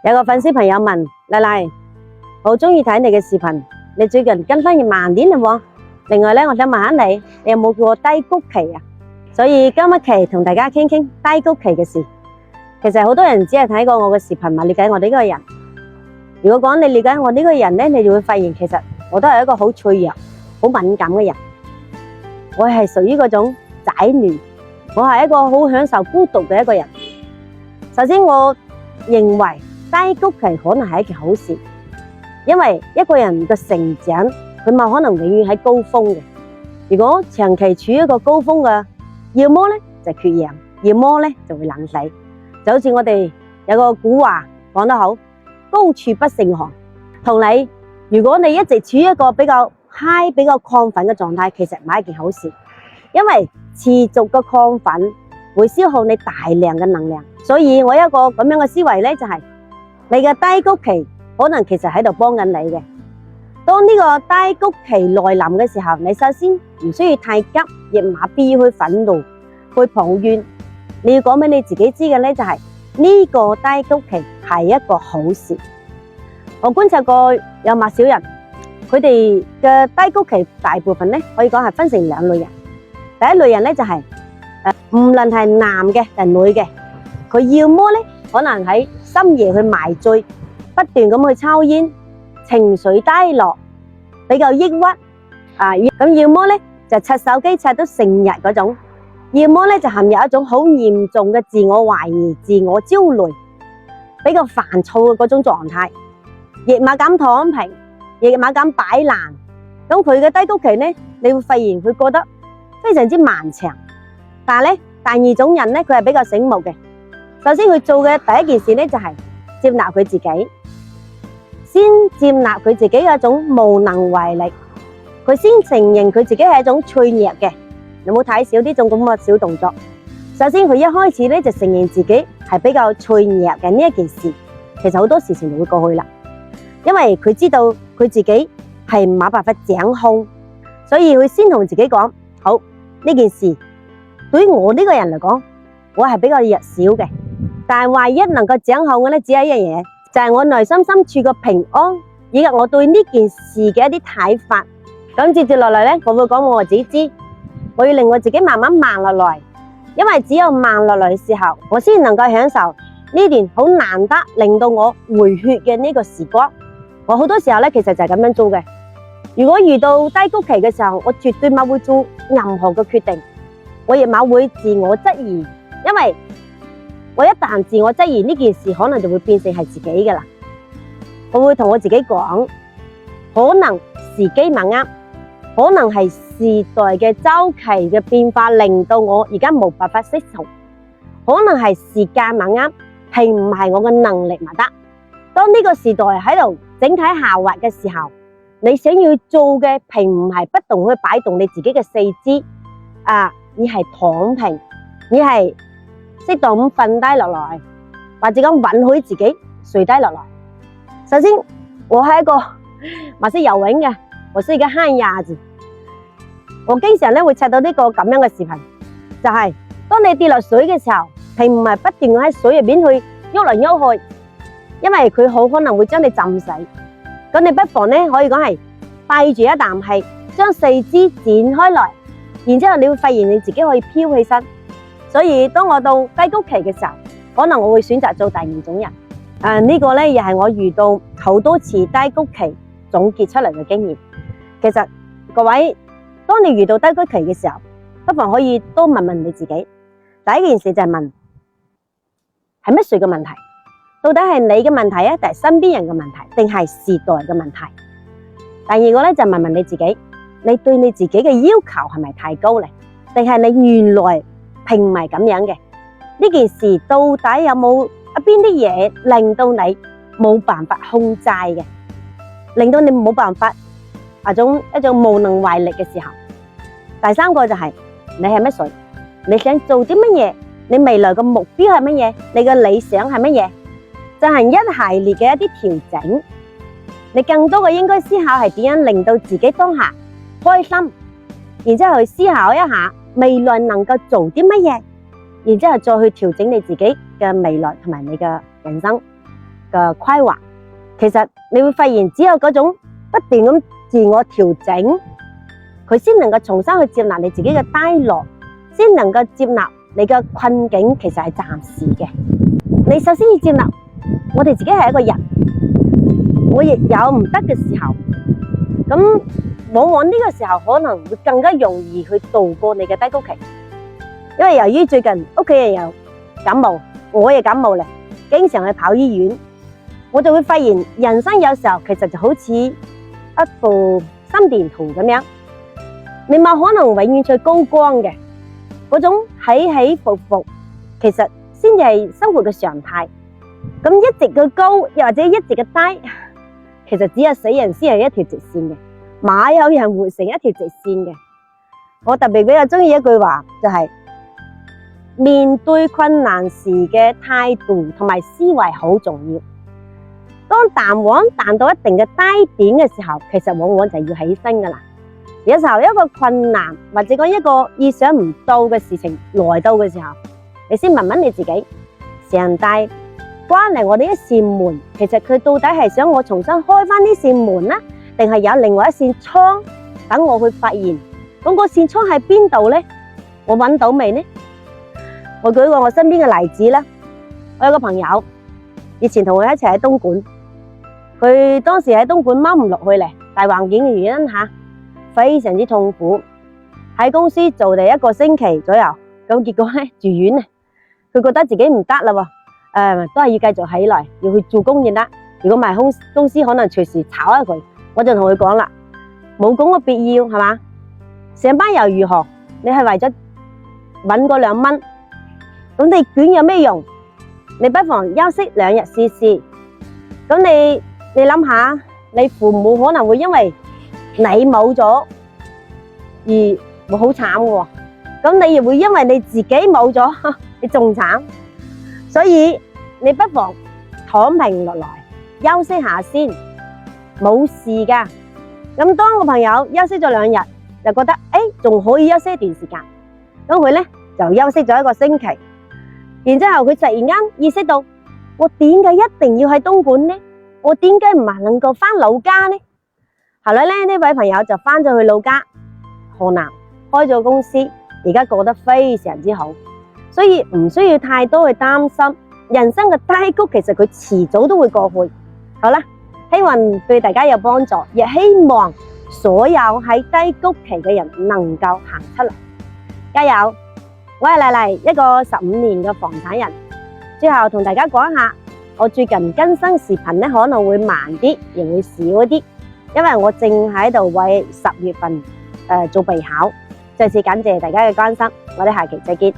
有個粉絲朋友問麗麗，好中意睇你嘅視頻，你最近更新要慢啲嘞喎。另外咧，我想問下你有冇過低谷期啊？所以今一期同大家傾傾低谷期嘅事。其實好多人只係睇過我嘅視頻，唔了解我呢個人。如果講你了解我呢個人咧，你就會發現其實我都係一個好脆弱、好敏感嘅人。我係屬於嗰種宅女，我係一個好享受孤獨嘅一個人。首先，我認為低谷期可能係一件好事，因為一個人嘅成長，佢冇可能永遠喺高峰嘅。如果長期處於一個高峰嘅，要麼咧就缺氧，要麼咧就會冷死。就好似我哋有個古話講得好，高處不勝寒。同你，如果你一直處於一個比較 high、比較亢奮嘅狀態，其實唔係一件好事，因為持續嘅亢奮會消耗你大量嘅能量。所以我一個咁樣嘅思維咧，就係你嘅低谷期可能其實喺度幫緊你嘅。當呢個低谷期來臨嘅時候，你首先唔需要太急，亦唔必要去憤怒、去抱怨。你要講俾你自己知嘅咧，就係呢個低谷期係一個好事。我觀察過有唔少人，佢哋嘅低谷期大部分咧可以講係分成兩類人。第一類人咧就係無論係男嘅定女嘅，佢要麼咧可能喺深夜去麻醉，不斷咁去抽煙，情緒低落，比較抑鬱咁要麼咧就刷手機刷到成日嗰種，要麼咧就陷入一種好嚴重嘅自我懷疑、自我焦慮，比較煩躁嘅嗰種狀態，亦冇敢躺平，亦冇敢擺爛。咁佢嘅低谷期咧，你會發現佢過得非常之漫長。但係咧，第二種人咧，佢係比較醒目嘅。首先佢做嘅第一件事咧，就係接納佢自己，先接納佢自己嘅一種無能為力，佢先承認佢自己係一種脆弱嘅。你冇睇少呢種咁嘅小動作。首先佢一開始咧就承認自己係比較脆弱嘅呢一件事，其實好多事情就會過去啦。因為佢知道佢自己係冇辦法掌控，所以佢先同自己講：好，呢件事對於我呢個人嚟講，我係比較弱小嘅。但係唯一能夠掌控嘅咧，只係一樣嘢，就係我內心深處嘅平安，以及我對呢件事嘅一啲睇法。咁接住落嚟咧，我會講我自己知，我要令我自己慢慢慢落來，因為只有慢落來嘅時候，我先能夠享受呢段好難得令到我回血嘅呢個時光。我好多時候咧，其實就係咁樣做嘅。如果遇到低谷期嘅時候，我絕對冇會做任何嘅決定，我亦冇會自我質疑，因為我一旦自我質疑呢件事，可能就會變成係自己嘅啦。我會同我自己講，可能時機唔啱，可能係時代嘅周期嘅變化令到我而家冇辦法適從，可能係時間唔啱，並唔係我嘅能力唔得。當呢個時代喺度整體下滑嘅時候，你想要做嘅並唔係不斷去擺動你自己嘅四肢，而係躺平，而係適當咁瞓低落來，或者講允許自己睡低落來。首先，我係一個唔識游泳嘅，我是一個旱鴨子。我經常咧會刷到呢個咁樣嘅視頻，就係當你跌落水嘅時候，並唔係不斷喺水入邊去喐嚟喐去，因為佢好可能會將你浸死。咁你不妨咧可以講係閉住一啖氣，將四肢展開來，然之後你會發現你自己可以飄起身。所以當我到低谷期嘅時候，可能我會選擇做第二種人。呢個咧又係我遇到好多次低谷期總結出嚟嘅經驗。其實各位，當你遇到低谷期嘅時候，不妨可以多問問你自己。第一件事就係問，係乜水嘅問題？到底係你嘅問題啊，定係身邊人嘅問題，定係時代嘅問題？第二個咧就問問你自己，你對你自己嘅要求係咪太高咧？定係你原來並唔係咁樣嘅？呢件事到底有冇邊啲嘢令到你冇辦法控制嘅，令到你冇辦法一種無能為力嘅時候？第三個就係你係乜水？你想做啲乜嘢？你未來嘅目標係乜嘢？你嘅理想係乜嘢？進行一系列嘅一啲調整，你更多嘅應該思考係點樣令到自己當下開心，然之後去思考一下未來能夠做啲乜嘢，然之後再去調整你自己嘅未來同埋你嘅人生。咁嘅規劃。其實你會發現，只有嗰種不斷咁自我調整，佢先能夠重新去接納你自己嘅低落，先能夠接納你嘅困境其實係暫時嘅。你首先要接納我哋自己係一個人，我亦有唔得嘅時候，咁往往呢個時候可能會更加容易去度過你嘅低谷期。因為由於最近屋企人又感冒，我亦感冒咧，經常去跑醫院，我就會發現人生有時候其實就好似一部心電圖咁樣，你冇可能永遠最高光嘅嗰種起起伏伏，其實先至係生活嘅常態。咁一直嘅高又或者一直嘅低，其實只有死人先係一條直線嘅，馬有人活成一條直線嘅。我特別比較中意一句話，就係面對困難時嘅態度同埋思維好重要。當彈簧彈到一定嘅低點嘅時候，其實往往就要起身噶啦。有時候一個困難或者講一個意想唔到嘅事情來到嘅時候，你先問問你自己，上帝關嚟我哋一扇門，其實佢到底係想我重新開翻呢扇門呢，定係有另外一扇窗等我去發現？咁嗰扇窗喺邊度呢？我揾到未呢？我舉個我身邊嘅例子啦，我有個朋友以前同我一齊喺東莞，佢當時喺東莞踎唔落去咧，大環境嘅原因下非常之痛苦，喺公司做第一個星期左右，咁結果咧住院啊，佢覺得自己唔得啦喎，都係要繼續起來，要去做工先得。如果唔係公司可能隨時炒咗佢，我就同佢講啦，冇咁嘅必要係嘛？上班又如何？你係為咗搵嗰2蚊，咁你捲有咩用？你不妨休息2日試試。咁你諗下，你父母可能會因為你冇咗而會好慘嘅，咁你亦會因為你自己冇咗，你仲慘。所以你不妨躺平落來，休息下先，冇事噶。咁當我朋友休息咗2日，就覺得仲可以休息一段時間，咁佢咧就休息咗1個星期，然之後佢突然間意識到，我點解一定要喺東莞呢？我點解唔係能夠翻老家呢？後來咧呢位朋友就翻咗去老家河南開咗公司，而家過得非常之好，所以唔需要太多去擔心人生嘅低谷，其實佢遲早都會過去。好啦，希望對大家有幫助，亦希望所有喺低谷期嘅人能夠行出嚟，加油！我係麗麗，一個15年嘅房產人。最後同大家講下，我最近更新視頻咧可能會慢啲，亦會少一啲，因為我正喺度為10月份做備考。再次感謝大家嘅關心，我哋下期再見。